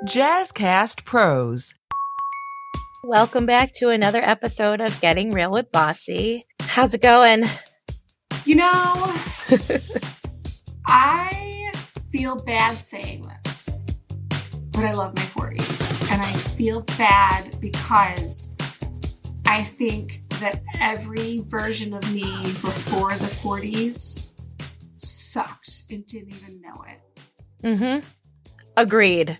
Jazzcast Pros. Welcome back to another episode of Getting Real with Bossy. How's it going? You know, I feel bad saying this, but I love my 40s. And I feel bad because I think that every version of me before the 40s sucked and didn't even know it. Mm-hmm. Agreed.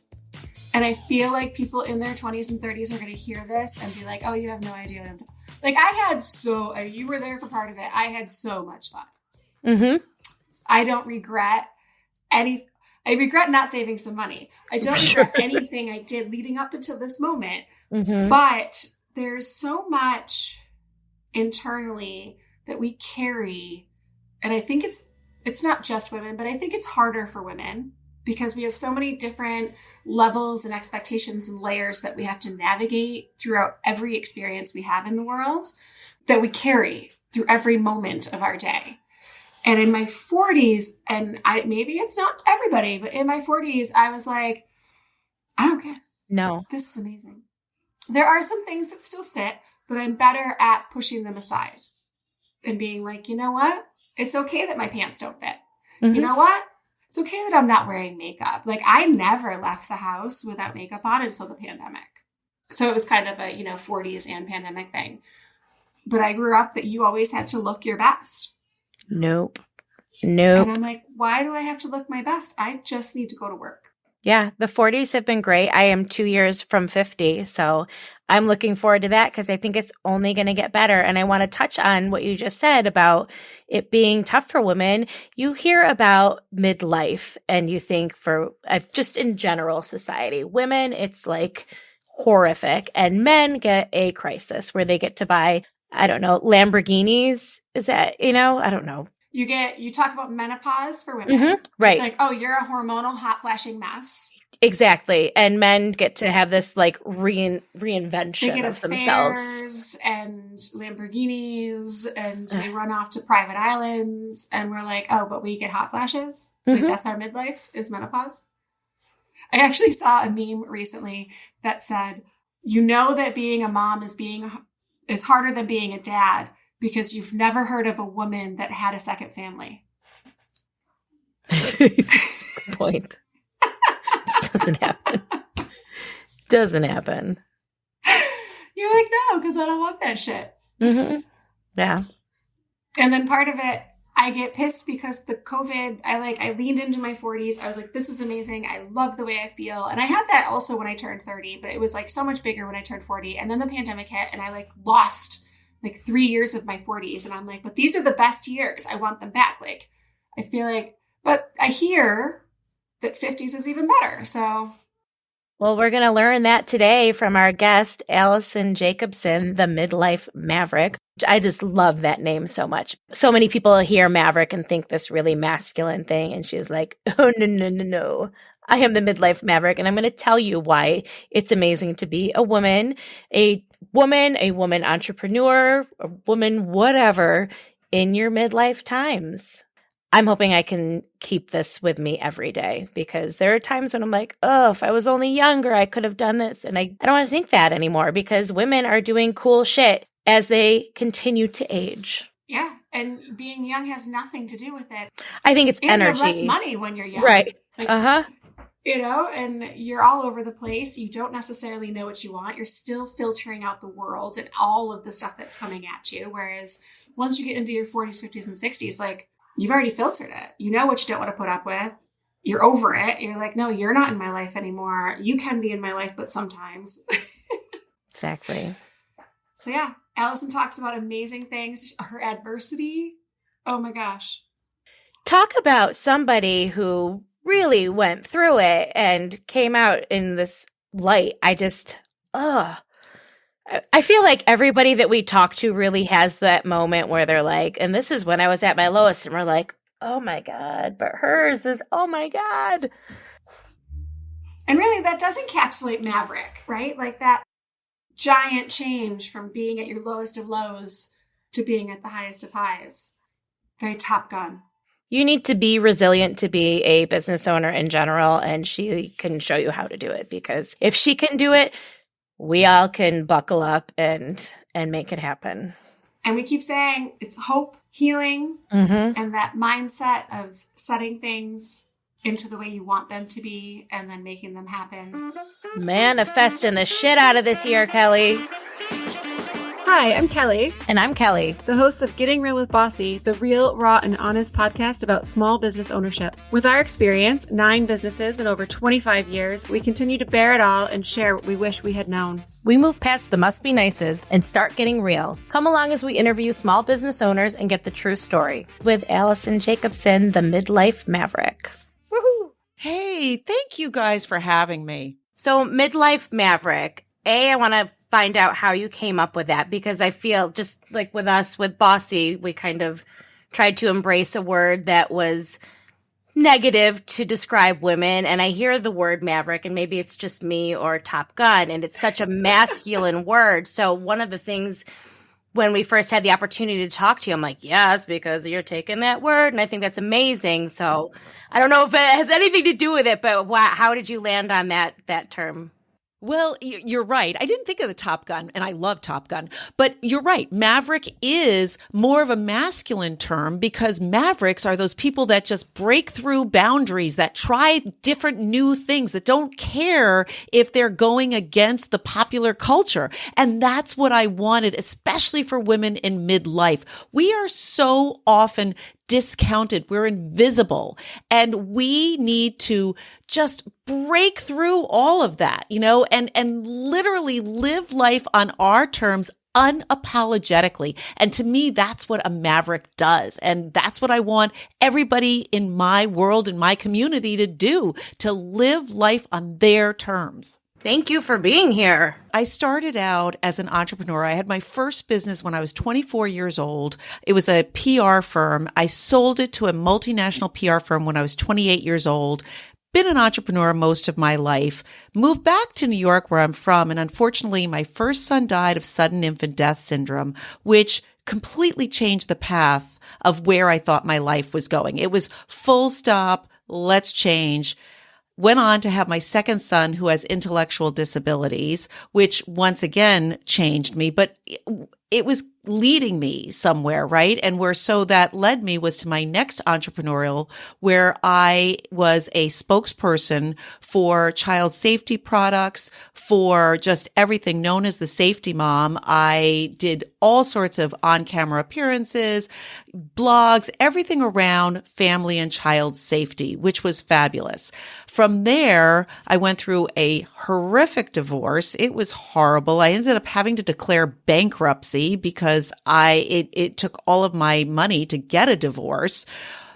And I feel like people in their 20s and 30s are going to hear this and be like, oh, you have no idea what I'm talking about. Like you were there for part of it. I had so much fun. Mm-hmm. I don't regret any. I regret not saving some money. I don't regret anything I did leading up until this moment. Mm-hmm. But there's so much internally that we carry. And I think it's not just women, but I think it's harder for women because we have so many different levels and expectations and layers that we have to navigate throughout every experience we have in the world that we carry through every moment of our day. And in my 40s, and maybe it's not everybody, but in my 40s, I was like, I don't care. No. This is amazing. There are some things that still sit, but I'm better at pushing them aside and being like, you know what? It's okay that my pants don't fit. Mm-hmm. You know what? It's okay that I'm not wearing makeup. Like I never left the house without makeup on until the pandemic. So it was kind of a, 40s and pandemic thing. But I grew up that you always had to look your best. Nope. And I'm like, why do I have to look my best? I just need to go to work. Yeah, the 40s have been great. I am 2 years from 50, so I'm looking forward to that because I think it's only going to get better. And I want to touch on what you just said about it being tough for women. You hear about midlife and you think just in general society, women, it's like horrific. And men get a crisis where they get to buy, I don't know, Lamborghinis. Is that, I don't know. You talk about menopause for women. Mm-hmm, right. It's like, oh, you're a hormonal hot flashing mess. Exactly. And men get to have this like reinvention they get of affairs themselves. And Lamborghinis and they run off to private islands and we're like, oh, but we get hot flashes. Mm-hmm. Like that's our midlife is menopause. I actually saw a meme recently that said, that being a mom is harder than being a dad because you've never heard of a woman that had a second family. Good point. This doesn't happen. Doesn't happen. You're like, no, because I don't want that shit. Mm-hmm. Yeah. And then part of it, I get pissed because the COVID, I leaned into my 40s. I was like, this is amazing. I love the way I feel. And I had that also when I turned 30, but it was like so much bigger when I turned 40. And then the pandemic hit and I lost 3 years of my 40s. And I'm like, but these are the best years. I want them back. I feel like, but I hear that 50s is even better. So. Well, we're going to learn that today from our guest, Alison Jacobson, the Midlife Maverick. I just love that name so much. So many people hear Maverick and think this really masculine thing. And she's like, oh, no. I am the Midlife Maverick. And I'm going to tell you why it's amazing to be a woman entrepreneur, a woman, whatever, in your midlife times. I'm hoping I can keep this with me every day because there are times when I'm like, oh, if I was only younger, I could have done this. And I don't want to think that anymore because women are doing cool shit as they continue to age. Yeah. And being young has nothing to do with it. I think it's energy. You have less money when you're young. Right. And you're all over the place. You don't necessarily know what you want. You're still filtering out the world and all of the stuff that's coming at you. Whereas once you get into your 40s, 50s, and 60s, you've already filtered it. You know what you don't want to put up with. You're over it. You're like, no, you're not in my life anymore. You can be in my life, but sometimes. Exactly. So yeah, Allison talks about amazing things. Her adversity. Oh my gosh. Talk about somebody who really went through it and came out in this light. I feel like everybody that we talk to really has that moment where they're like, and this is when I was at my lowest, and we're like, oh my God, but hers is, oh my God. And really that does encapsulate Maverick, right? That giant change from being at your lowest of lows to being at the highest of highs. Very Top Gun. You need to be resilient to be a business owner in general, and she can show you how to do it, because if she can do it, we all can buckle up and make it happen. And we keep saying it's hope, healing, and that mindset of setting things into the way you want them to be and then making them happen. Manifesting the shit out of this year, Kelly. Hi, I'm Kelly. And I'm Kelly, the host of Getting Real with Bossy, the real, raw, and honest podcast about small business ownership. With our experience, 9 businesses and over 25 years, we continue to bear it all and share what we wish we had known. We move past the must be nices and start getting real. Come along as we interview small business owners and get the true story with Alison Jacobson, the Midlife Maverick. Woohoo! Hey, thank you guys for having me. So, Midlife Maverick, I want to find out how you came up with that, because I feel just like with us, with Bossy, we kind of tried to embrace a word that was negative to describe women. And I hear the word maverick, and maybe it's just me or Top Gun, and it's such a masculine word. So one of the things when we first had the opportunity to talk to you, I'm like, yes, because you're taking that word. And I think that's amazing. So I don't know if it has anything to do with it, but how did you land on that term? Well, you're right. I didn't think of the Top Gun, and I love Top Gun. But you're right. Maverick is more of a masculine term, because mavericks are those people that just break through boundaries, that try different new things, that don't care if they're going against the popular culture. And that's what I wanted, especially for women in midlife. We are so often discounted. We're invisible, and we need to just break through all of that, and literally live life on our terms unapologetically. And to me, that's what a maverick does. And that's what I want everybody in my world, in my community to do, to live life on their terms. Thank you for being here. I started out as an entrepreneur. I had my first business when I was 24 years old. It was a PR firm. I sold it to a multinational PR firm when I was 28 years old. Been an entrepreneur most of my life. Moved back to New York, where I'm from, and unfortunately, my first son died of sudden infant death syndrome, which completely changed the path of where I thought my life was going. It was full stop, let's change. Went on to have my second son, who has intellectual disabilities, which once again changed me, but it was leading me somewhere, right? And so that led me was to my next entrepreneurial, where I was a spokesperson for child safety products, for just everything known as the safety mom. I did all sorts of on-camera appearances, blogs, everything around family and child safety, which was fabulous. From there, I went through a horrific divorce. It was horrible. I ended up having to declare bankruptcy because it took all of my money to get a divorce.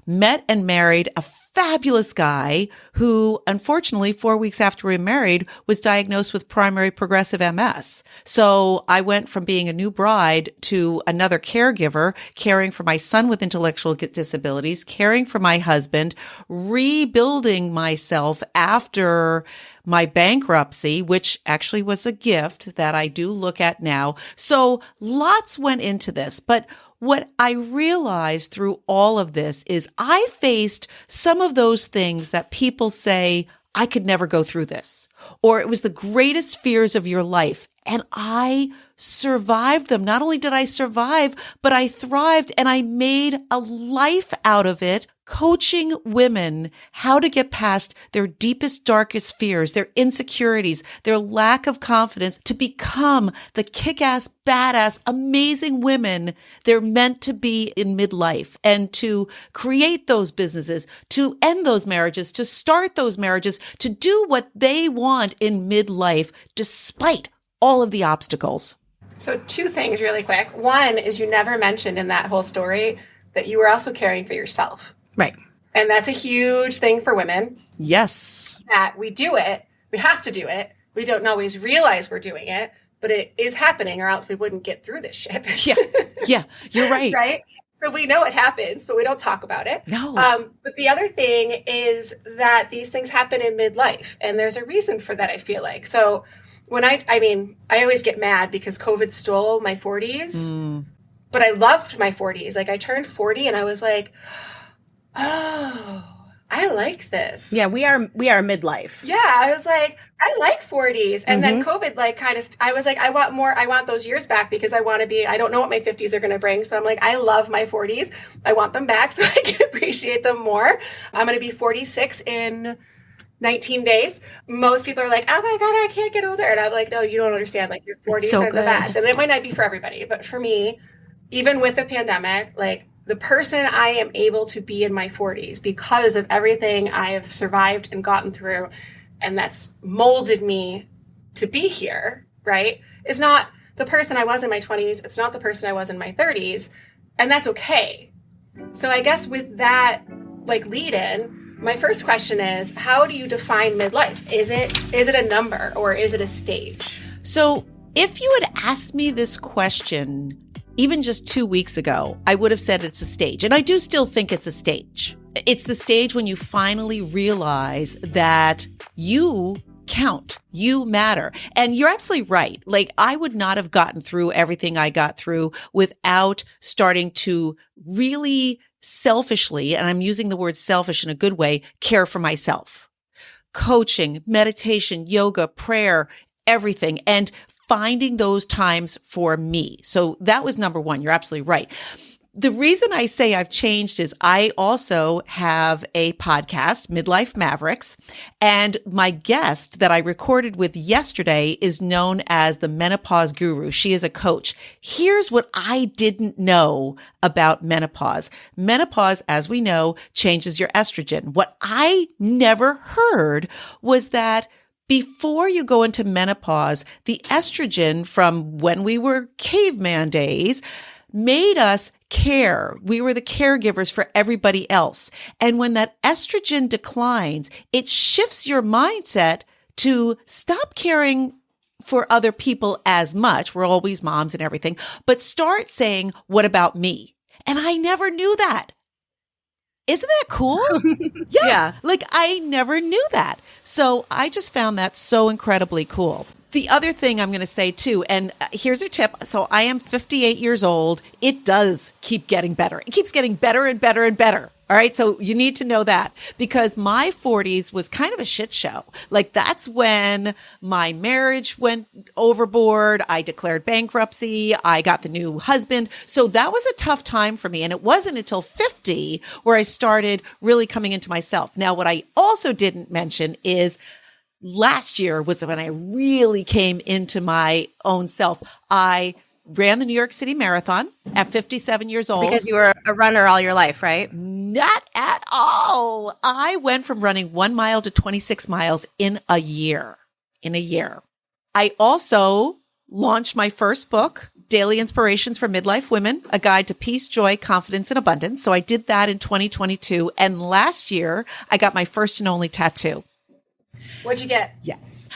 Met and married a fabulous guy who, unfortunately, 4 weeks after we married, was diagnosed with primary progressive MS. So I went from being a new bride to another caregiver, caring for my son with intellectual disabilities, caring for my husband, rebuilding myself after my bankruptcy, which actually was a gift that I do look at now. So lots went into this, but what I realized through all of this is I faced some of those things that people say, I could never go through this, or it was the greatest fears of your life. And I survived them. Not only did I survive, but I thrived, and I made a life out of it, coaching women how to get past their deepest, darkest fears, their insecurities, their lack of confidence, to become the kick-ass, badass, amazing women they're meant to be in midlife, and to create those businesses, to end those marriages, to start those marriages, to do what they want in midlife, despite all of the obstacles. So 2 things really quick. One is you never mentioned in that whole story that you were also caring for yourself. Right. And that's a huge thing for women. Yes. That we do it. We have to do it. We don't always realize we're doing it, but it is happening, or else we wouldn't get through this shit. Yeah, you're right. Right? So we know it happens, but we don't talk about it. No. But the other thing is that these things happen in midlife, and there's a reason for that, I feel like. So when I always get mad because COVID stole my 40s, but I loved my 40s. Like, I turned 40 and I was like, oh, I like this. Yeah, we are midlife. Yeah, I was like, I like 40s. And then COVID, I was like, I want those years back because I don't know what my 50s are going to bring. So I'm like, I love my 40s. I want them back so I can appreciate them more. I'm going to be 46 in 19 days. Most people are like, oh my God, I can't get older. And I'm like, no, you don't understand. Like, your 40s are the best. And it might not be for everybody, but for me, even with the pandemic, like, the person I am able to be in my 40s because of everything I have survived and gotten through, and that's molded me to be here, right, is not the person I was in my 20s. It's not the person I was in my 30s. And that's okay. So I guess with that, like, lead in, my first question is, how do you define midlife? Is it a number or is it a stage? So if you had asked me this question even just 2 weeks ago, I would have said it's a stage. And I do still think it's a stage. It's the stage when you finally realize that you count, you matter. And you're absolutely right. Like, I would not have gotten through everything I got through without starting to really selfishly, and I'm using the word selfish in a good way, care for myself. Coaching, meditation, yoga, prayer, everything. And finding those times for me. So that was number one. You're absolutely right. The reason I say I've changed is I also have a podcast, Midlife Mavericks, and my guest that I recorded with yesterday is known as the Menopause Guru. She is a coach. Here's what I didn't know about menopause. Menopause, as we know, changes your estrogen. What I never heard was that before you go into menopause, the estrogen from when we were caveman days made us care. We were the caregivers for everybody else. And when that estrogen declines, it shifts your mindset to stop caring for other people as much. We're always moms and everything, but start saying, what about me? And I never knew that. Isn't that cool? Yeah. Like, I never knew that. So I just found that so incredibly cool. The other thing I'm going to say too, and here's a tip. So I am 58 years old. It does keep getting better. It keeps getting better and better and better. All right. So you need to know that, because my 40s was kind of a shit show. Like, that's when my marriage went overboard. I declared bankruptcy. I got the new husband. So that was a tough time for me. And it wasn't until 50 where I started really coming into myself. Now, what I also didn't mention is last year was when I really came into my own self. I ran the New York City Marathon at 57 years old. Because you were a runner all your life, right? Not at all. I went from running 1 mile to 26 miles in a year. I also launched my first book, Daily Inspirations for Midlife Women, A Guide to Peace, Joy, Confidence, and Abundance. So I did that in 2022. And last year, I got my first and only tattoo. What'd you get? Yes.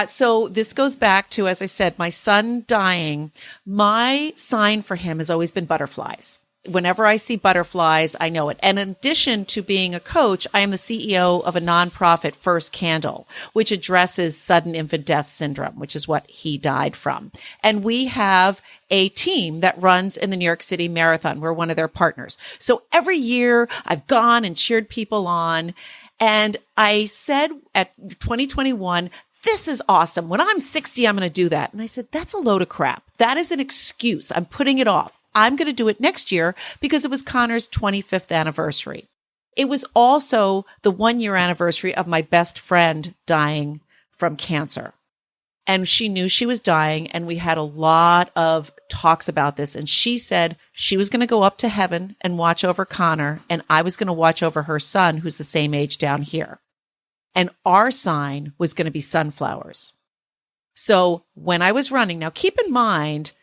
So this goes back to, as I said, my son dying. My sign for him has always been butterflies. Whenever I see butterflies, I know it. And in addition to being a coach, I am the CEO of a nonprofit, First Candle, which addresses sudden infant death syndrome, which is what he died from. And we have a team that runs in the New York City Marathon. We're one of their partners. So every year I've gone and cheered people on. And I said at 2021, this is awesome. When I'm 60, I'm going to do that. And I said, that's a load of crap. That is an excuse. I'm putting it off. I'm going to do it next year because it was Connor's 25th anniversary. It was also the 1-year anniversary of my best friend dying from cancer. And she knew she was dying. And we had a lot of talks about this. And she said she was going to go up to heaven and watch over Connor. And I was going to watch over her son, who's the same age down here. And our sign was going to be sunflowers. So when I was running, now keep in mind,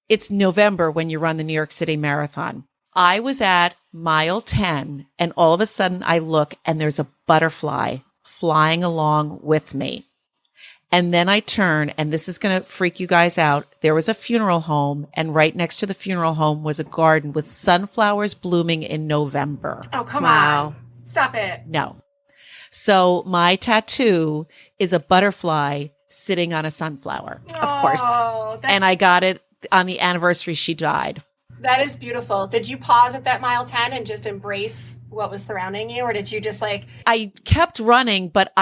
it's November when you run the New York City Marathon. I was at mile 10 and all of a sudden I look and there's a butterfly flying along with me. And then I turn, and this is going to freak you guys out. There was a funeral home, and right next to the funeral home was a garden with sunflowers blooming in November. Oh, come on. Stop it. No. So my tattoo is a butterfly sitting on a sunflower, of course. And I got it on the anniversary she died. That is beautiful. Did you pause at that mile 10 and just embrace what was surrounding you? Or did you just like... I kept running, but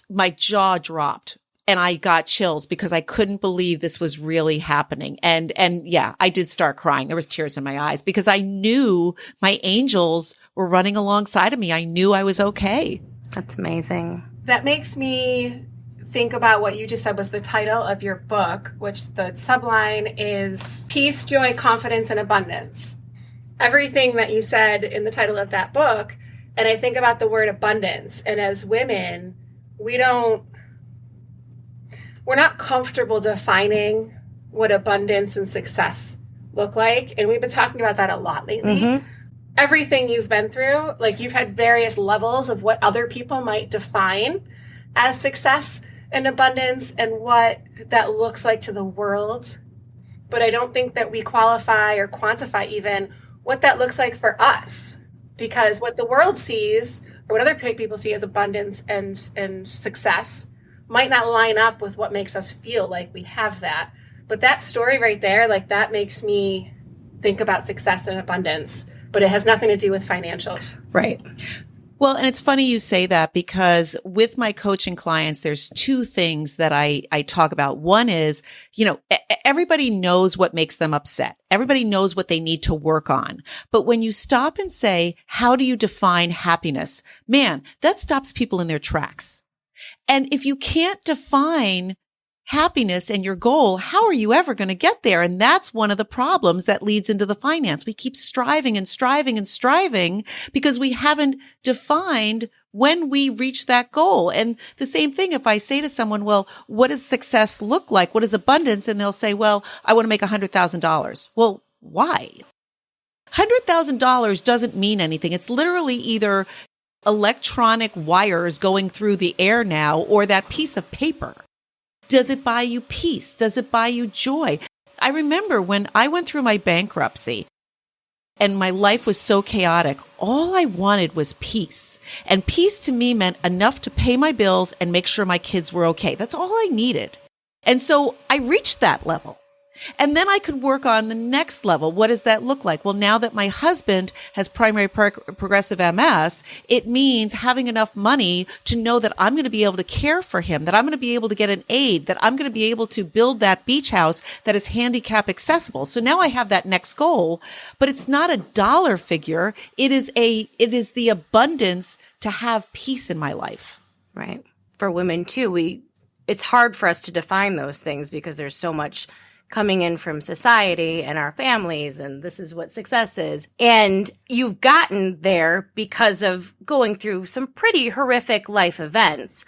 my jaw dropped and I got chills because I couldn't believe this was really happening. And yeah, I did start crying. There was tears in my eyes because I knew my angels were running alongside of me. I knew I was okay. That's amazing. That makes me think about what you just said was the title of your book, which the subline is Peace, Joy, Confidence, and Abundance. Everything that you said in the title of that book, and I think about the word abundance. And as women, we're not comfortable defining what abundance and success look like. And we've been talking about that a lot lately. Mm-hmm. Everything you've been through, like you've had various levels of what other people might define as success and abundance and what that looks like to the world. But I don't think that we qualify or quantify even what that looks like for us, because what the world sees or what other people see as abundance and success might not line up with what makes us feel like we have that. But that story right there, like that makes me think about success and abundance, but it has nothing to do with financials. Right. Well, and it's funny you say that because with my coaching clients, there's two things that I talk about. One is, everybody knows what makes them upset. Everybody knows what they need to work on. But when you stop and say, how do you define happiness? Man, that stops people in their tracks. And if you can't define happiness and your goal, how are you ever going to get there? And that's one of the problems that leads into the finance. We keep striving and striving and striving because we haven't defined when we reach that goal. And the same thing, if I say to someone, well, what does success look like? What is abundance? And they'll say, well, I want to make $100,000. Well, why? $100,000 doesn't mean anything. It's literally either electronic wires going through the air now or that piece of paper. Does it buy you peace? Does it buy you joy? I remember when I went through my bankruptcy and my life was so chaotic, all I wanted was peace. And peace to me meant enough to pay my bills and make sure my kids were okay. That's all I needed. And so I reached that level. And then I could work on the next level. What does that look like? Well, now that my husband has primary progressive MS, it means having enough money to know that I'm going to be able to care for him, that I'm going to be able to get an aid, that I'm going to be able to build that beach house that is handicap accessible. So now I have that next goal, but it's not a dollar figure. It is the abundance to have peace in my life. Right. For women too, it's hard for us to define those things because there's so much coming in from society and our families, and this is what success is. And you've gotten there because of going through some pretty horrific life events.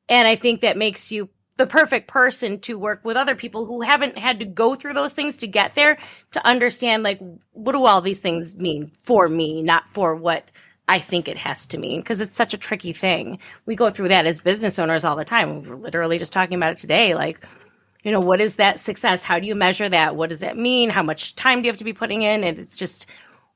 And I think that makes you the perfect person to work with other people who haven't had to go through those things to get there, to understand, like, what do all these things mean for me, not for what I think it has to mean, because it's such a tricky thing. We go through that as business owners all the time. We're literally just talking about it today, like, what is that success? How do you measure that? What does that mean? How much time do you have to be putting in? And it's just,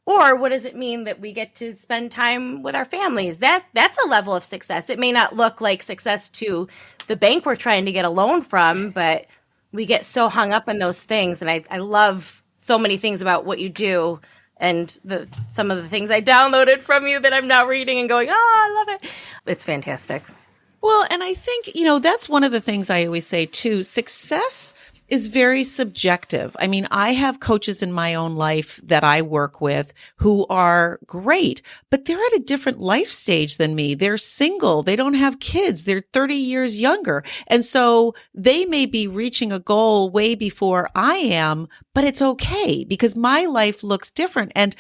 or what does it mean that we get to spend time with our families? That's a level of success. It may not look like success to the bank we're trying to get a loan from, but we get so hung up in those things. And I love so many things about what you do. And some of the things I downloaded from you that I'm now reading and going, oh, I love it. It's fantastic. Well, and I think, that's one of the things I always say too. Success is very subjective. I mean, I have coaches in my own life that I work with who are great, but they're at a different life stage than me. They're single. They don't have kids. They're 30 years younger. And so they may be reaching a goal way before I am, but it's okay because my life looks different. And,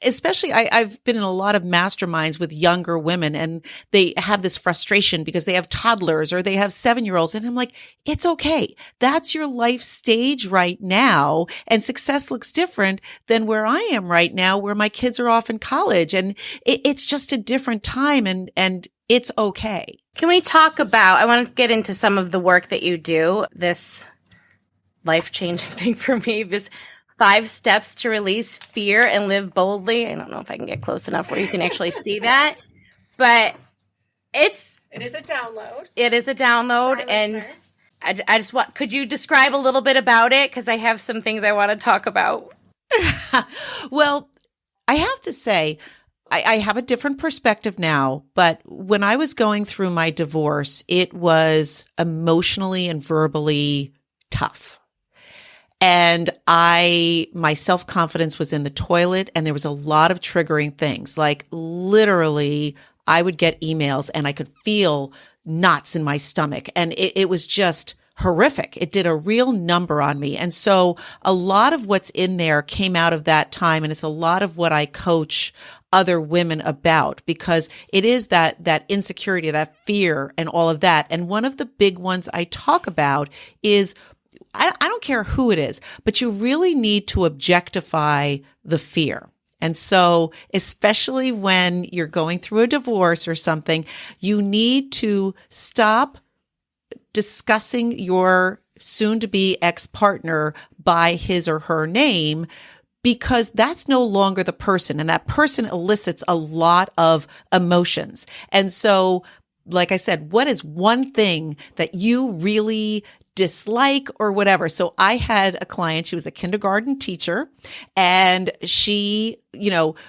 especially I've been in a lot of masterminds with younger women and they have this frustration because they have toddlers or they have 7-year-olds. And I'm like, it's okay. That's your life stage right now. And success looks different than where I am right now, where my kids are off in college. And it's just a different time and it's okay. Can we talk about, I want to get into some of the work that you do, this life-changing thing for me, this 5 steps to release fear and live boldly. I don't know if I can get close enough where you can actually see that, but it is a download. It is a download. And I just could you describe a little bit about it? Because I have some things I want to talk about. Well, I have to say, I have a different perspective now, but when I was going through my divorce, it was emotionally and verbally tough. And my self-confidence was in the toilet, and there was a lot of triggering things. Like literally, I would get emails and I could feel knots in my stomach. And it was just horrific. It did a real number on me. And so a lot of what's in there came out of that time. And it's a lot of what I coach other women about, because it is that insecurity, that fear and all of that. And one of the big ones I talk about is, I don't care who it is, but you really need to objectify the fear. And so, especially when you're going through a divorce or something, you need to stop discussing your soon-to-be ex-partner by his or her name, because that's no longer the person, and that person elicits a lot of emotions. And so, like I said, what is one thing that you really dislike or whatever? So I had a client, she was a kindergarten teacher, and she,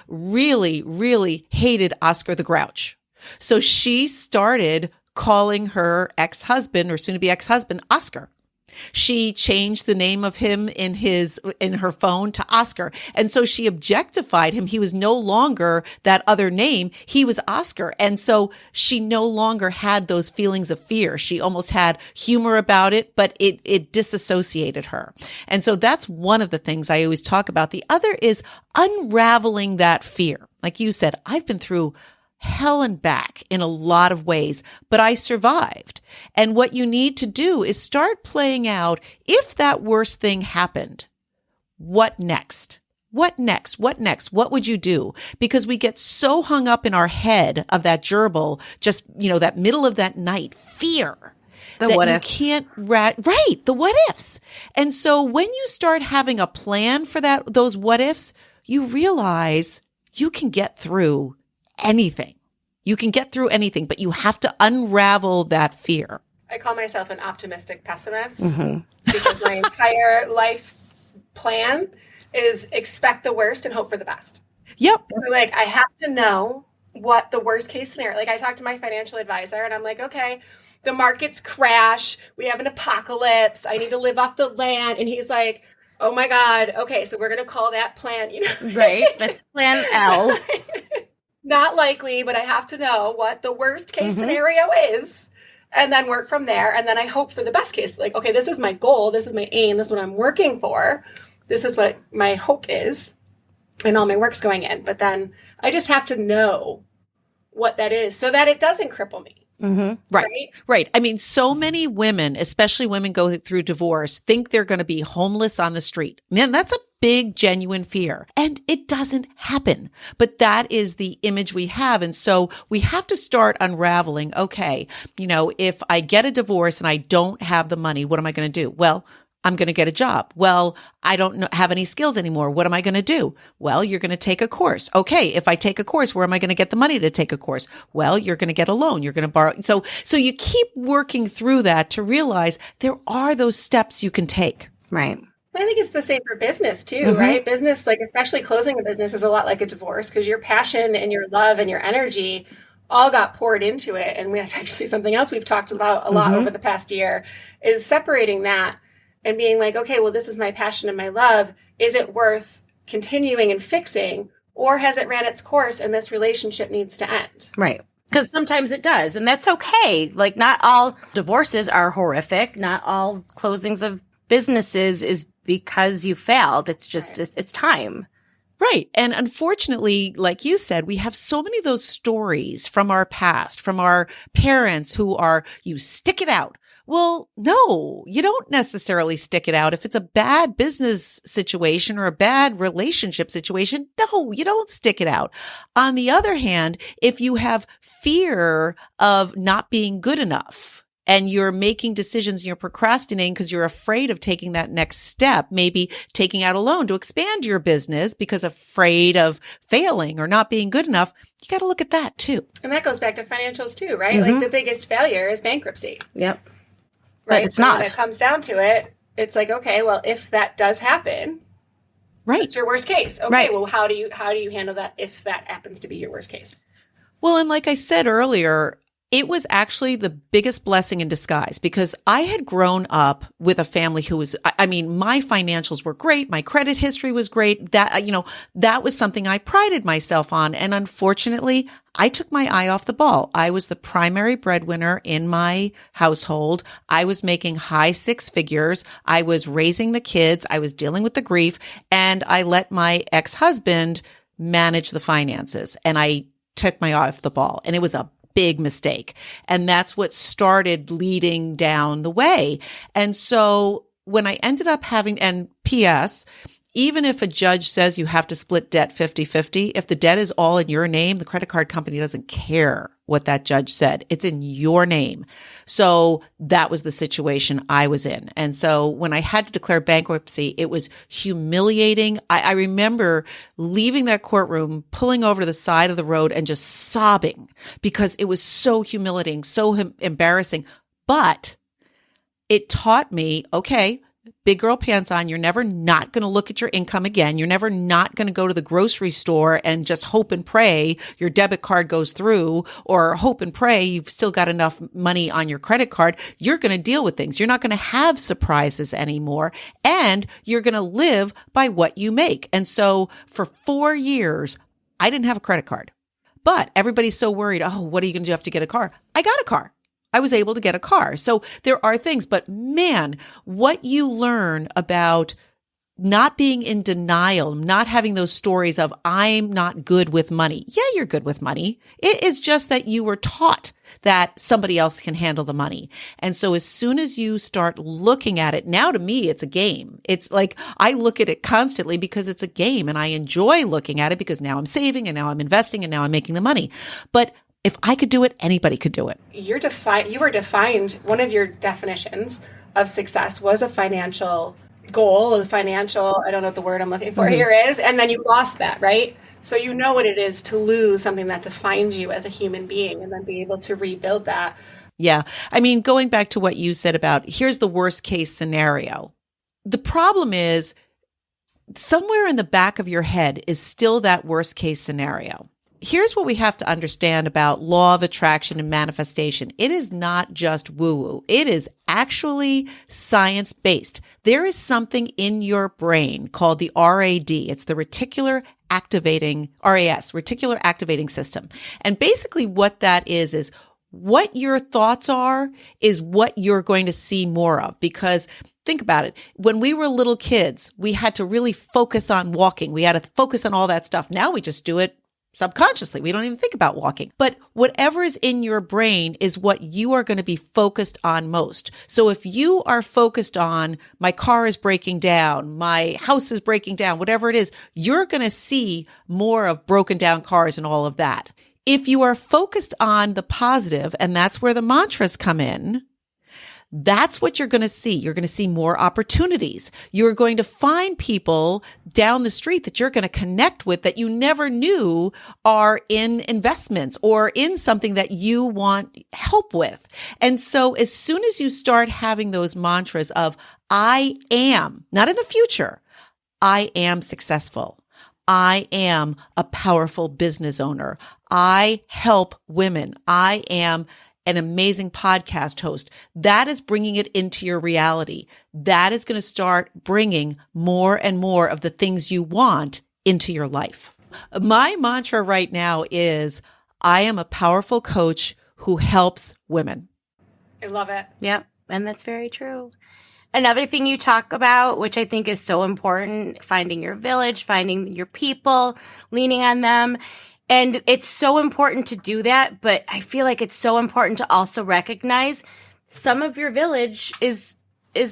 really, really hated Oscar the Grouch. So she started calling her ex-husband or soon-to-be ex-husband Oscar. She changed the name of him in her phone to Oscar. And so she objectified him. He was no longer that other name. He was Oscar. And so she no longer had those feelings of fear. She almost had humor about it, but it disassociated her. And so that's one of the things I always talk about. The other is unraveling that fear. Like you said, I've been through hell and back in a lot of ways, but I survived. And what you need to do is start playing out, if that worst thing happened, what next? What next? What next? What would you do? Because we get so hung up in our head of that gerbil, just, that middle of that night, fear. The that what you ifs. can't, right, the what ifs. And so when you start having a plan for those what ifs, you realize you can get through anything. You can get through anything, but you have to unravel that fear. I call myself an optimistic pessimist because my entire life plan is expect the worst and hope for the best. Yep. So I have to know what the worst case scenario, I talked to my financial advisor and I'm like, okay, the markets crash. We have an apocalypse. I need to live off the land. And he's like, oh my God. Okay. So we're going to call that plan, Right. That's plan L. Not likely, but I have to know what the worst case scenario is and then work from there. And then I hope for the best case. Okay, this is my goal. This is my aim. This is what I'm working for. This is what my hope is. And all my work's going in. But then I just have to know what that is so that it doesn't cripple me. Right. I mean, so many women, especially women go through divorce, think they're going to be homeless on the street. Man, that's a big, genuine fear. And it doesn't happen. But that is the image we have. And so we have to start unraveling. Okay, if I get a divorce and I don't have the money, what am I going to do? Well, I'm going to get a job. Well, I don't have any skills anymore. What am I going to do? Well, you're going to take a course. Okay, if I take a course, where am I going to get the money to take a course? Well, you're going to get a loan. You're going to borrow. So you keep working through that to realize there are those steps you can take. Right. I think it's the same for business too, right? Business, especially closing a business is a lot like a divorce because your passion and your love and your energy all got poured into it. And that's actually something else we've talked about a lot over the past year is separating that and being like, okay, well, this is my passion and my love. Is it worth continuing and fixing, or has it ran its course and this relationship needs to end? Right. Because sometimes it does. And that's okay. Not all divorces are horrific. Not all closings of businesses is because you failed. It's just, it's time. Right. And unfortunately, like you said, we have so many of those stories from our past, from our parents who are, you stick it out. Well, no, you don't necessarily stick it out. If it's a bad business situation or a bad relationship situation, no, you don't stick it out. On the other hand, if you have fear of not being good enough and you're making decisions and you're procrastinating because you're afraid of taking that next step, maybe taking out a loan to expand your business because afraid of failing or not being good enough, you got to look at that too. And that goes back to financials too, right? The biggest failure is bankruptcy. Yep. Right. But it's so not. when it comes down to it, it's okay, well, if that does happen, Right. That's your worst case. Okay. Right. Well, how do you handle that if that happens to be your worst case? Well, and like I said earlier, it was actually the biggest blessing in disguise because I had grown up with a family who was, I mean, my financials were great. My credit history was great. That, that was something I prided myself on. And unfortunately, I took my eye off the ball. I was the primary breadwinner in my household. I was making high six figures. I was raising the kids. I was dealing with the grief, and I let my ex-husband manage the finances, and I took my eye off the ball. And it was a big mistake. And that's what started leading down the way. And so when I ended up having, and P.S., even if a judge says you have to split debt 50-50, if the debt is all in your name, the credit card company doesn't care what that judge said. It's in your name. So that was the situation I was in. And so when I had to declare bankruptcy, it was humiliating. I remember leaving that courtroom, pulling over to the side of the road and just sobbing because it was so humiliating, so embarrassing. But it taught me, okay, big girl pants on. You're never not going to look at your income again. You're never not going to go to the grocery store and just hope and pray your debit card goes through, or hope and pray you've still got enough money on your credit card. You're going to deal with things. You're not going to have surprises anymore. And you're going to live by what you make. And so for 4 years, I didn't have a credit card, but everybody's so worried. Oh, what are you going to do? Have to get a car? I got a car. I was able to get a car. So there are things, but man, what you learn about not being in denial, not having those stories of I'm not good with money. Yeah, you're good with money. It is just that you were taught that somebody else can handle the money. And so as soon as you start looking at it, now to me, it's a game. It's like I look at it constantly because it's a game, and I enjoy looking at it because now I'm saving and now I'm investing and now I'm making the money. But if I could do it, anybody could do it. You were defined, one of your definitions of success was a financial goal, I don't know what the word I'm looking for here is, and then you lost that, right? So you know what it is to lose something that defines you as a human being and then be able to rebuild that. Yeah. I mean, going back to what you said about here's the worst case scenario. The problem is somewhere in the back of your head is still that worst case scenario. Here's what we have to understand about law of attraction and manifestation. It is not just woo-woo. It is actually science-based. There is something in your brain called the RAD. It's the reticular activating system. And basically what that is what your thoughts are is what you're going to see more of. Because think about it. When we were little kids, we had to really focus on walking. We had to focus on all that stuff. Now we just do it subconsciously. We don't even think about walking. But whatever is in your brain is what you are going to be focused on most. So if you are focused on my car is breaking down, my house is breaking down, whatever it is, you're going to see more of broken down cars and all of that. If you are focused on the positive, and that's where the mantras come in, that's what you're going to see. You're going to see more opportunities. You're going to find people down the street that you're going to connect with that you never knew are in investments or in something that you want help with. And so as soon as you start having those mantras of I am, not in the future, I am successful. I am a powerful business owner. I help women. I am an amazing podcast host. That is bringing it into your reality. That is going to start bringing more and more of the things you want into your life. My mantra right now is, I am a powerful coach who helps women. I love it. Yep. And that's very true. Another thing you talk about, which I think is so important, finding your village, finding your people, leaning on them. And it's so important to do that, but I feel like it's so important to also recognize some of your village is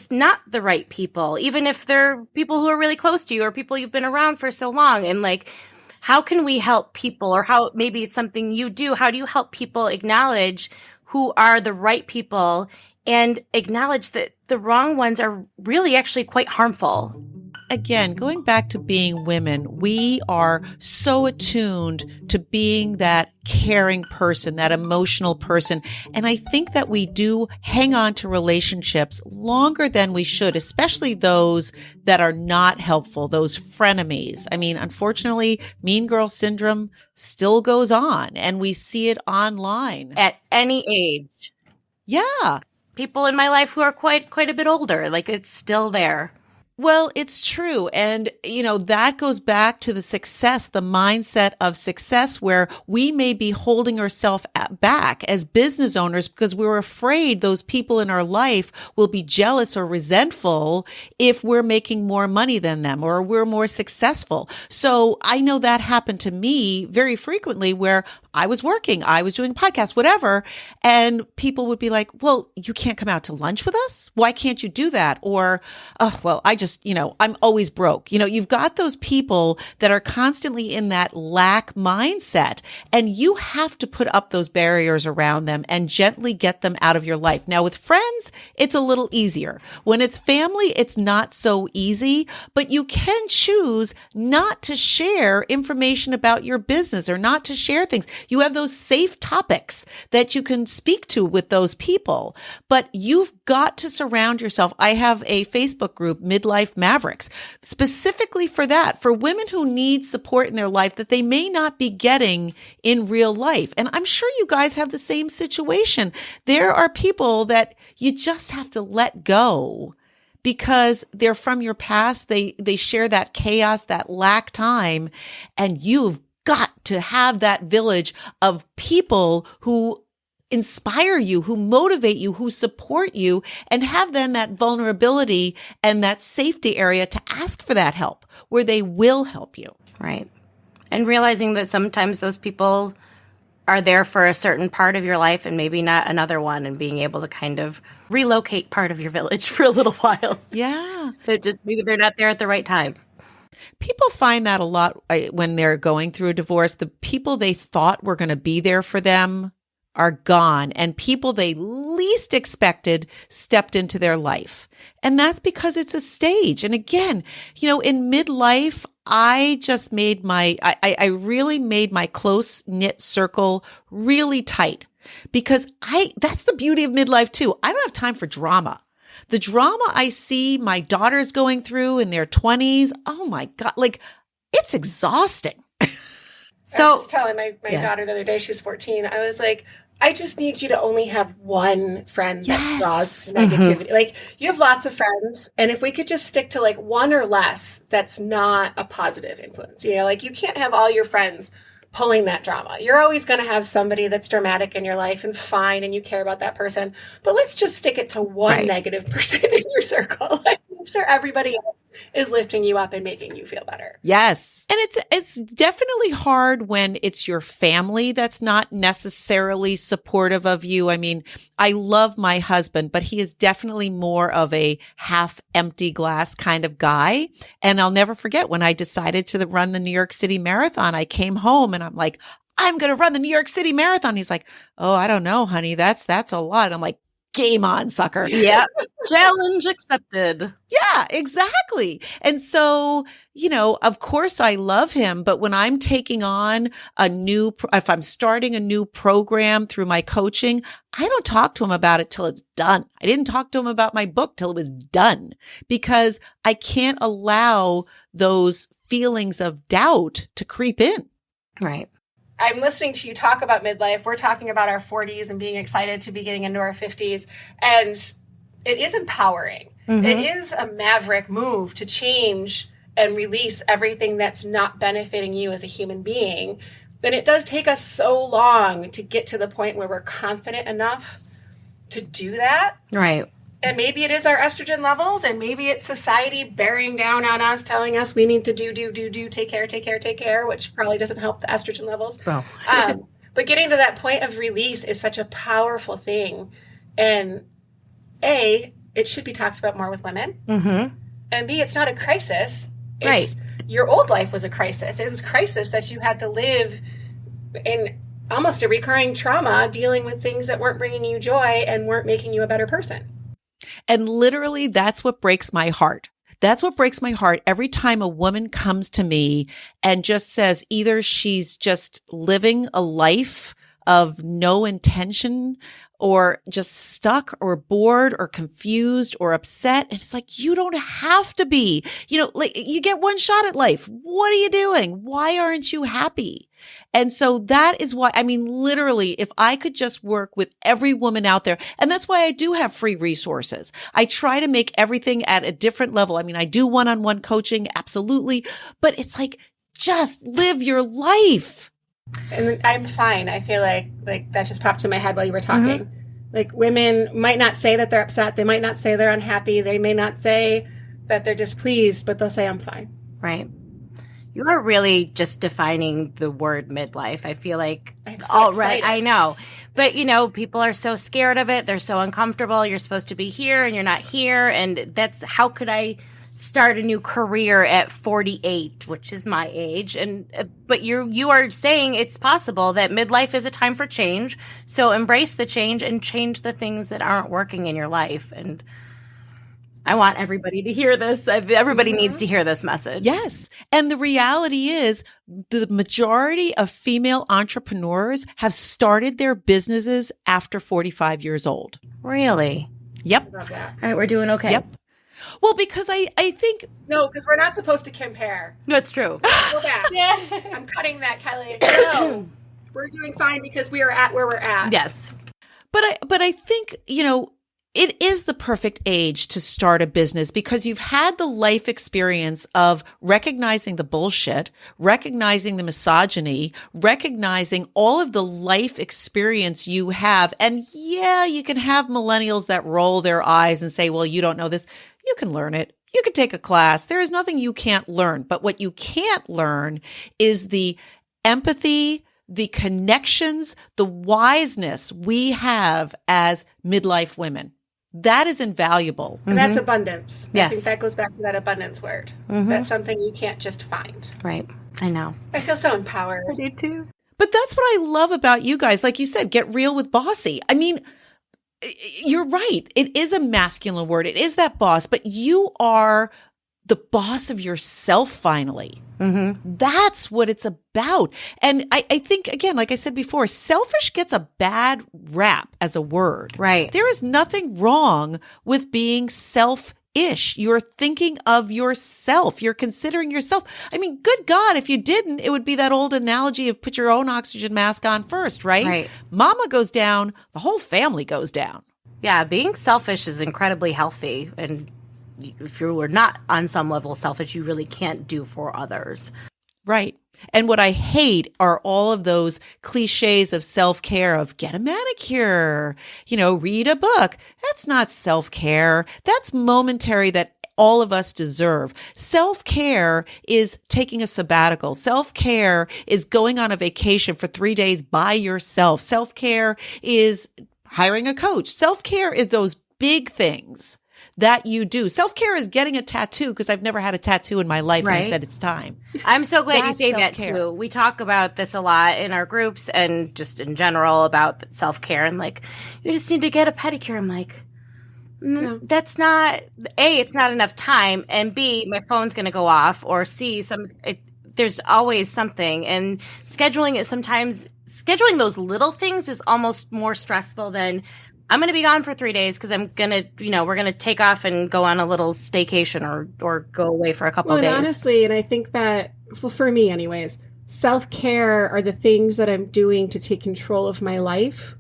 not the right people, even if they're people who are really close to you or people you've been around for so long. And like, how can we help people, or how maybe it's something you do? How do you help people acknowledge who are the right people and acknowledge that the wrong ones are really actually quite harmful? again, going back to being women, we are so attuned to being that caring person, that emotional person. And I think that we do hang on to relationships longer than we should, especially those that are not helpful, those frenemies. I mean, unfortunately, mean girl syndrome still goes on, and we see it online. At any age. Yeah. People in my life who are quite a bit older, like it's still there. Well, it's true. And, that goes back to the success, the mindset of success, where we may be holding ourselves back as business owners because we're afraid those people in our life will be jealous or resentful if we're making more money than them or we're more successful. So I know that happened to me very frequently where I was working, I was doing podcasts, whatever. And people would be like, well, you can't come out to lunch with us? Why can't you do that? Or, oh, well, I'm always broke. You've got those people that are constantly in that lack mindset, and you have to put up those barriers around them and gently get them out of your life. Now, with friends, it's a little easier. When it's family, it's not so easy, but you can choose not to share information about your business or not to share things. You have those safe topics that you can speak to with those people, but you've got to surround yourself. I have a Facebook group, Midlife Mavericks, specifically for that, for women who need support in their life that they may not be getting in real life. And I'm sure you guys have the same situation. There are people that you just have to let go because they're from your past. They share that chaos, that lack time, and you've got to have that village of people who inspire you, who motivate you, who support you, and have then that vulnerability and that safety area to ask for that help where they will help you. Right. And realizing that sometimes those people are there for a certain part of your life and maybe not another one, and being able to kind of relocate part of your village for a little while. Yeah. Maybe they're not there at the right time. People find that a lot when they're going through a divorce. The people they thought were going to be there for them are gone, and people they least expected stepped into their life. And that's because it's a stage. And again, in midlife, I just made I really made my close knit circle really tight because that's the beauty of midlife too. I don't have time for drama. The drama I see my daughters going through in their 20s, oh my God, it's exhausting. So I was just telling my daughter the other day, she's 14. I was like, I just need you to only have one friend that draws negativity. Mm-hmm. You have lots of friends. And if we could just stick to one or less, that's not a positive influence. You can't have all your friends pulling that drama. You're always going to have somebody that's dramatic in your life and fine, and you care about that person. But let's just stick it to one negative person in your circle. Make sure everybody else is lifting you up and making you feel better. Yes. And it's definitely hard when it's your family that's not necessarily supportive of you. I mean, I love my husband, but he is definitely more of a half empty glass kind of guy. And I'll never forget when I decided to run the New York City Marathon, I came home and I'm like, I'm going to run the New York City Marathon. He's like, oh, I don't know, honey. That's a lot. I'm like, game on, sucker. Yeah. Challenge accepted. Yeah, exactly. And so, of course I love him, but when I'm taking on if I'm starting a new program through my coaching, I don't talk to him about it till it's done. I didn't talk to him about my book till it was done because I can't allow those feelings of doubt to creep in. Right. I'm listening to you talk about midlife. We're talking about our 40s and being excited to be getting into our 50s. And it is empowering. Mm-hmm. It is a maverick move to change and release everything that's not benefiting you as a human being. And it does take us so long to get to the point where we're confident enough to do that. Right. And maybe it is our estrogen levels, and maybe it's society bearing down on us, telling us we need to do, take care, which probably doesn't help the estrogen levels. Well. But getting to that point of release is such a powerful thing. And A, it should be talked about more with women. Mm-hmm. And B, it's not a crisis. It's, your old life was a crisis. It was a crisis that you had to live in almost a recurring trauma, dealing with things that weren't bringing you joy and weren't making you a better person. And literally, that's what breaks my heart. That's what breaks my heart every time a woman comes to me and just says either she's just living a life of no intention or just stuck or bored or confused or upset. And it's like, you don't have to be, like you get one shot at life. What are you doing? Why aren't you happy? And so that is why, literally, if I could just work with every woman out there, and that's why I do have free resources. I try to make everything at a different level. I do one-on-one coaching, absolutely. But it's like, just live your life. And I'm fine. I feel like that just popped in my head while you were talking. Mm-hmm. Like women might not say that they're upset. They might not say they're unhappy. They may not say that they're displeased, but they'll say, I'm fine. Right. You are really just defining the word midlife. I feel like right. I know. But, people are so scared of it. They're so uncomfortable. You're supposed to be here and you're not here. And that's how could I start a new career at 48, which is my age. But you are saying it's possible that midlife is a time for change. So embrace the change and change the things that aren't working in your life. And I want everybody to hear this. Everybody needs to hear this message. Yes. And the reality is the majority of female entrepreneurs have started their businesses after 45 years old. Really? Yep. All right. We're doing okay. Yep. Well, because I think... No, because we're not supposed to compare. No, it's true. Go back. Yeah. I'm cutting that, Kelly. No, we're doing fine because we are at where we're at. Yes. But I think, it is the perfect age to start a business because you've had the life experience of recognizing the bullshit, recognizing the misogyny, recognizing all of the life experience you have. And yeah, you can have millennials that roll their eyes and say, well, you don't know this. You can learn it. You can take a class. There is nothing you can't learn. But what you can't learn is the empathy, the connections, the wiseness we have as midlife women. That is invaluable. And that's abundance. Yes. I think that goes back to that abundance word. Mm-hmm. That's something you can't just find. Right. I know. I feel so empowered. I do too. But that's what I love about you guys. Like you said, get real with bossy. You're right. It is a masculine word. It is that boss, but you are the boss of yourself finally. Mm-hmm. That's what it's about. And I think, again, like I said before, selfish gets a bad rap as a word. Right. There is nothing wrong with being selfish. You're thinking of yourself. You're considering yourself. Good God, if you didn't, it would be that old analogy of put your own oxygen mask on first, right? Right. Mama goes down, the whole family goes down. Yeah, being selfish is incredibly healthy. And if you are not on some level selfish, you really can't do for others. Right. And what I hate are all of those cliches of self-care of get a manicure, read a book. That's not self-care. That's momentary that all of us deserve. Self-care is taking a sabbatical. Self-care is going on a vacation for 3 days by yourself. Self-care is hiring a coach. Self-care is those big things that you do. Self-care is getting a tattoo because I've never had a tattoo in my life. Right. And I said it's time. I'm so glad you say that too. We talk about this a lot in our groups and just in general about self-care and you just need to get a pedicure. I'm like, that's not, A, it's not enough time, and B, my phone's going to go off, or C, there's always something. And scheduling those little things is almost more stressful than I'm going to be gone for 3 days because I'm going to, we're going to take off and go on a little staycation or go away for a couple of days. Honestly, and I think that, for me anyways, self-care are the things that I'm doing to take control of my life.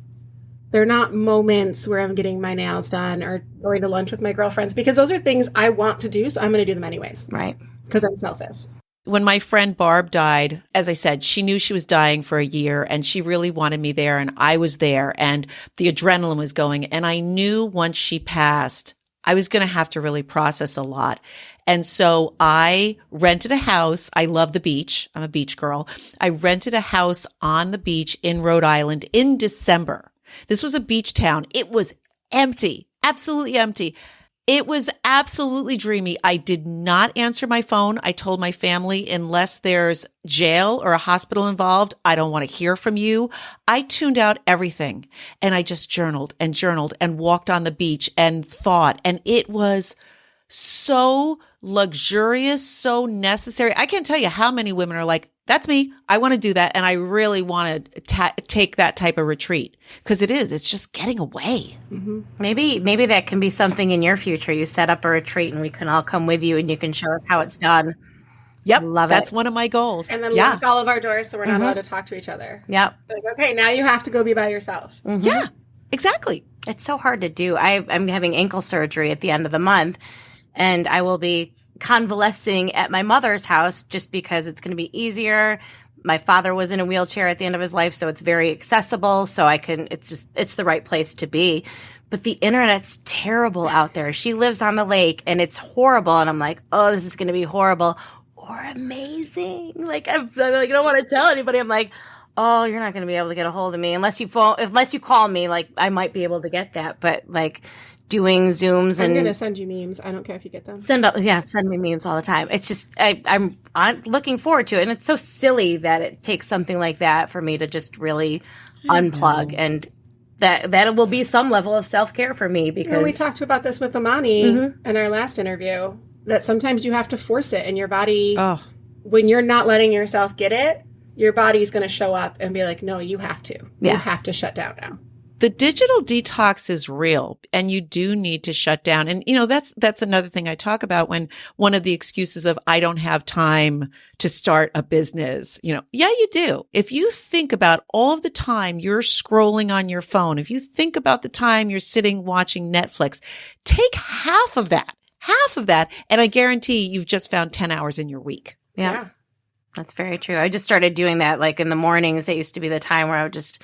They're not moments where I'm getting my nails done or going to lunch with my girlfriends, because those are things I want to do, so I'm going to do them anyways. Right. Because I'm selfish. When my friend Barb died, as I said, she knew she was dying for a year and she really wanted me there, and I was there and the adrenaline was going. And I knew once she passed, I was going to have to really process a lot. And so I rented a house. I love the beach. I'm a beach girl. I rented a house on the beach in Rhode Island in December. This was a beach town. It was empty, absolutely empty. It was absolutely dreamy. I did not answer my phone. I told my family, unless there's jail or a hospital involved, I don't want to hear from you. I tuned out everything and I just journaled and walked on the beach and thought. And it was so luxurious, so necessary. I can't tell you how many women are like, that's me. I want to do that. And I really want to take that type of retreat because it's just getting away. Mm-hmm. Maybe that can be something in your future. You set up a retreat and we can all come with you and you can show us how it's done. Yep. Love it. That's one of my goals. And then lock all of our doors so we're not allowed to talk to each other. Yep. Like, okay, now you have to go be by yourself. Mm-hmm. Yeah, exactly. It's so hard to do. I'm having ankle surgery at the end of the month and I will be convalescing at my mother's house just because it's going to be easier. My father was in a wheelchair at the end of his life, so it's very accessible. So it's the right place to be. But the internet's terrible out there. She lives on the lake and it's horrible. And I'm like, oh, this is going to be horrible or amazing. Like, I don't want to tell anybody. I'm like, oh, you're not going to be able to get a hold of me unless you call me. Like, I might be able to get that. But like, doing Zooms and I'm going to send you memes. I don't care if you get them. Send me memes all the time. It's just I'm looking forward to it, and it's so silly that it takes something like that for me to just really unplug, and that will be some level of self-care for me because we talked about this with Amani in our last interview that sometimes you have to force it in your body. When you're not letting yourself get it, your body's going to show up and be like, no, you have to. You have to shut down now. The digital detox is real and you do need to shut down. And, that's another thing I talk about when one of the excuses of I don't have time to start a business, yeah, you do. If you think about all of the time you're scrolling on your phone, if you think about the time you're sitting watching Netflix, take half of that, and I guarantee you've just found 10 hours in your week. Yeah. That's very true. I just started doing that like in the mornings. It used to be the time where I would just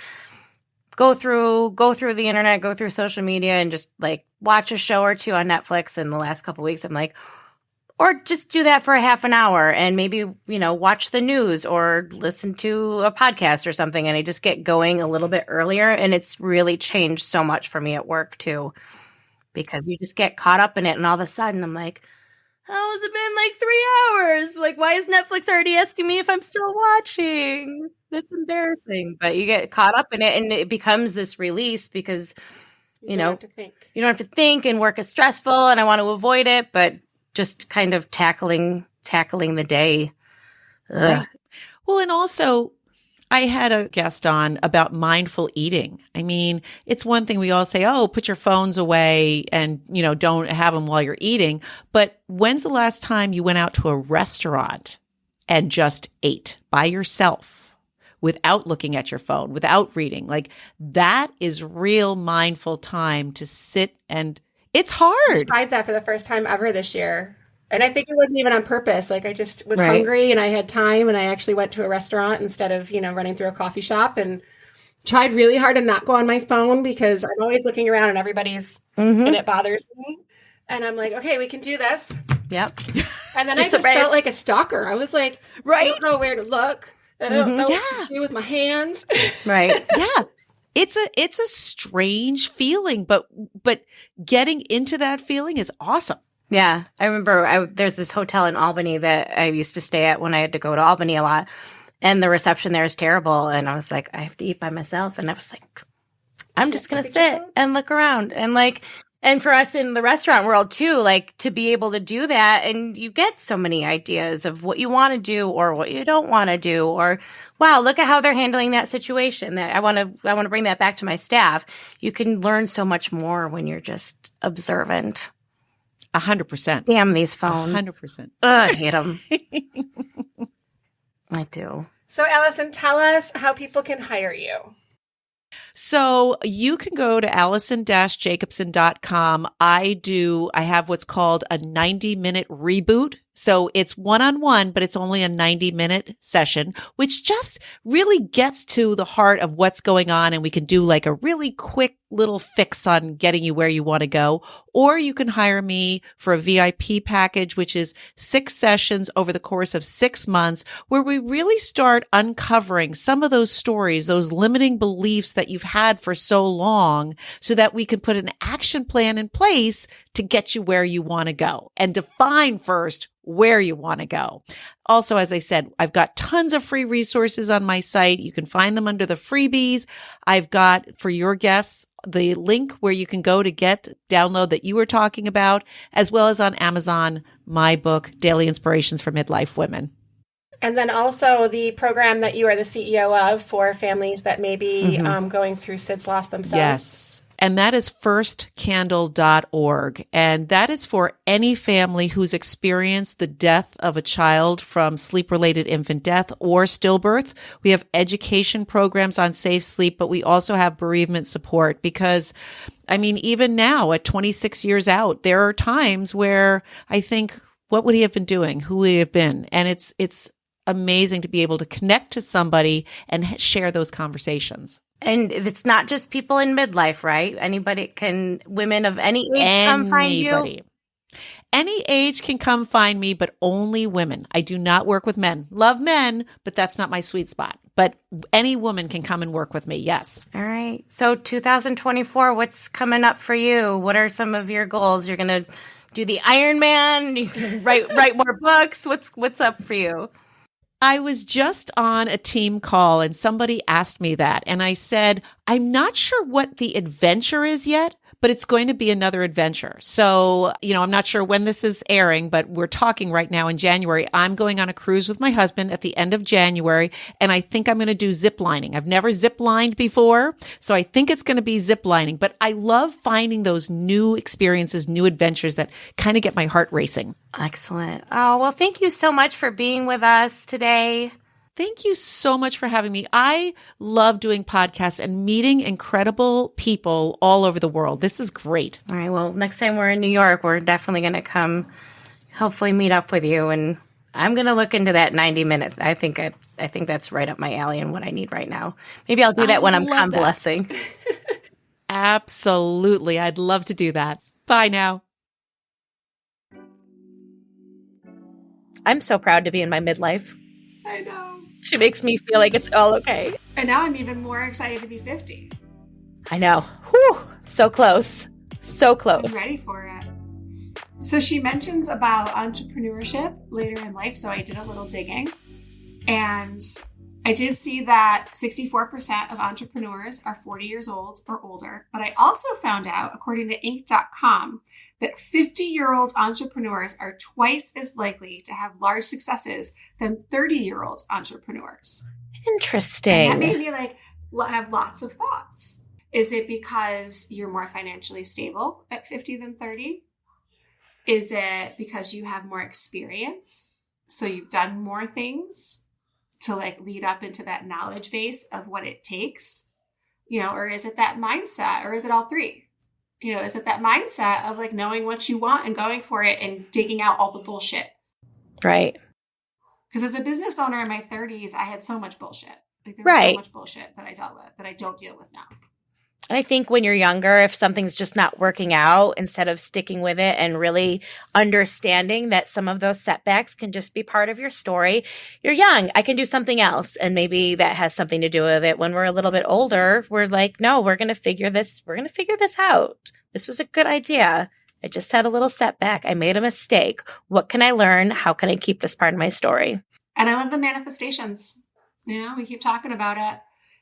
go through the internet, go through social media and just like watch a show or two on Netflix. In the last couple of weeks, I'm like, or just do that for a half an hour and maybe, watch the news or listen to a podcast or something. And I just get going a little bit earlier. And it's really changed so much for me at work too, because you just get caught up in it. And all of a sudden I'm like, how has it been like 3 hours? Like, why is Netflix already asking me if I'm still watching? That's embarrassing. But you get caught up in it and it becomes this release because, you don't have to think and work is stressful and I want to avoid it, but just kind of tackling the day. Right. Well, and also I had a guest on about mindful eating. I mean, it's one thing we all say, oh, put your phones away and, don't have them while you're eating. But when's the last time you went out to a restaurant and just ate by yourself without looking at your phone, without reading? Like that is real mindful time to sit, and it's hard. I tried that for the first time ever this year. And I think it wasn't even on purpose. Like I just was hungry and I had time and I actually went to a restaurant instead of, running through a coffee shop, and tried really hard to not go on my phone because I'm always looking around and everybody's and it bothers me. And I'm like, okay, we can do this. Yep. And then I just felt like a stalker. I was like, I don't know where to look. I don't know what to do with my hands. Right. Yeah. It's a strange feeling, but getting into that feeling is awesome. Yeah. I remember there's this hotel in Albany that I used to stay at when I had to go to Albany a lot. And the reception there is terrible. And I was like, I have to eat by myself. And I was like, I'm just going to sit and look around. And for us in the restaurant world too, like to be able to do that, and you get so many ideas of what you want to do or what you don't want to do, or wow, look at how they're handling that situation. That I want to bring that back to my staff. You can learn so much more when you're just observant. 100%. Damn these phones. 100%. I hate them. I do. So Allison, tell us how people can hire you. So you can go to allison-jacobson.com. I have what's called a 90-minute reboot. So it's one-on-one, but it's only a 90-minute session, which just really gets to the heart of what's going on. And we can do like a really quick little fix on getting you where you want to go. Or you can hire me for a VIP package, which is 6 sessions over the course of 6 months, where we really start uncovering some of those stories, those limiting beliefs that you've had for so long, so that we can put an action plan in place to get you where you want to go and define first where you want to go. Also, as I said, I've got tons of free resources on my site. You can find them under the freebies. I've got, for your guests, the link where you can go to download that you were talking about, as well as on Amazon, my book, Daily Inspirations for Midlife Women. And then also the program that you are the CEO of for families that may be going through SIDS loss themselves. Yes. And that is firstcandle.org. And that is for any family who's experienced the death of a child from sleep-related infant death or stillbirth. We have education programs on safe sleep, but we also have bereavement support because, I mean, even now at 26 years out, there are times where I think, what would he have been doing? Who would he have been? And it's amazing to be able to connect to somebody and share those conversations. And if it's not just people in midlife, right? Women of any age come find you? Any age can come find me, but only women. I do not work with men. Love men, but that's not my sweet spot. But any woman can come and work with me, yes. All right. So 2024, what's coming up for you? What are some of your goals? You're going to do the Ironman? You can write more books? What's up for you? I was just on a team call and somebody asked me that. And I said, I'm not sure what the adventure is yet, but it's going to be another adventure. So, I'm not sure when this is airing, but we're talking right now in January. I'm going on a cruise with my husband at the end of January, and I think I'm going to do zip lining. I've never zip lined before, so I think it's going to be zip lining. But I love finding those new experiences, new adventures that kind of get my heart racing. Excellent. Oh, well, thank you so much for being with us today. Thank you so much for having me. I love doing podcasts and meeting incredible people all over the world. This is great. All right. Well, next time we're in New York, we're definitely going to come, hopefully meet up with you. And I'm going to look into that 90 minutes. I think that's right up my alley and what I need right now. Maybe I'll do that when I'm convalescing. Absolutely. I'd love to do that. Bye now. I'm so proud to be in my midlife. I know. She makes me feel like it's all okay. And now I'm even more excited to be 50. I know. Whew. So close. So close. I'm ready for it. So she mentions about entrepreneurship later in life. So I did a little digging. And I did see that 64% of entrepreneurs are 40 years old or older. But I also found out, according to Inc.com, that 50-year-old entrepreneurs are twice as likely to have large successes than 30-year-old entrepreneurs. Interesting. And that made me have lots of thoughts. Is it because you're more financially stable at 50 than 30? Is it because you have more experience? So you've done more things to lead up into that knowledge base of what it takes, or is it that mindset, or is it all three? Is it that mindset of knowing what you want and going for it and digging out all the bullshit? Right. Because as a business owner in my 30s, I had so much bullshit. There was so much bullshit that I dealt with that I don't deal with now. I think when you're younger, if something's just not working out, instead of sticking with it and really understanding that some of those setbacks can just be part of your story, you're young. I can do something else. And maybe that has something to do with it. When we're a little bit older, we're like, no, we're going to figure this out. This was a good idea. I just had a little setback. I made a mistake. What can I learn? How can I keep this part of my story? And I love the manifestations. We keep talking about it.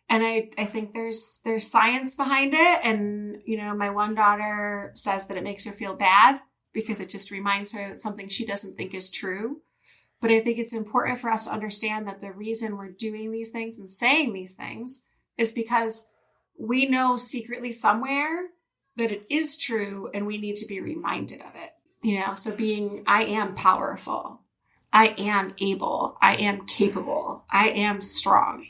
And I think there's science behind it. And, my one daughter says that it makes her feel bad because it just reminds her that something she doesn't think is true. But I think it's important for us to understand that the reason we're doing these things and saying these things is because we know secretly somewhere that it is true and we need to be reminded of it. So I am powerful. I am able. I am capable. I am strong.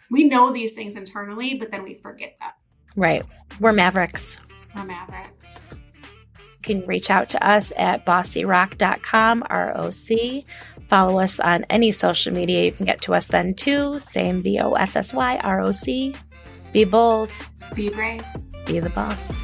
We know these things internally, but then we forget that. Right. We're Mavericks. We're Mavericks. You can reach out to us at bossyrock.com, ROC. Follow us on any social media. You can get to us then too. Same BOSSYROC. Be bold. Be brave. Be the boss.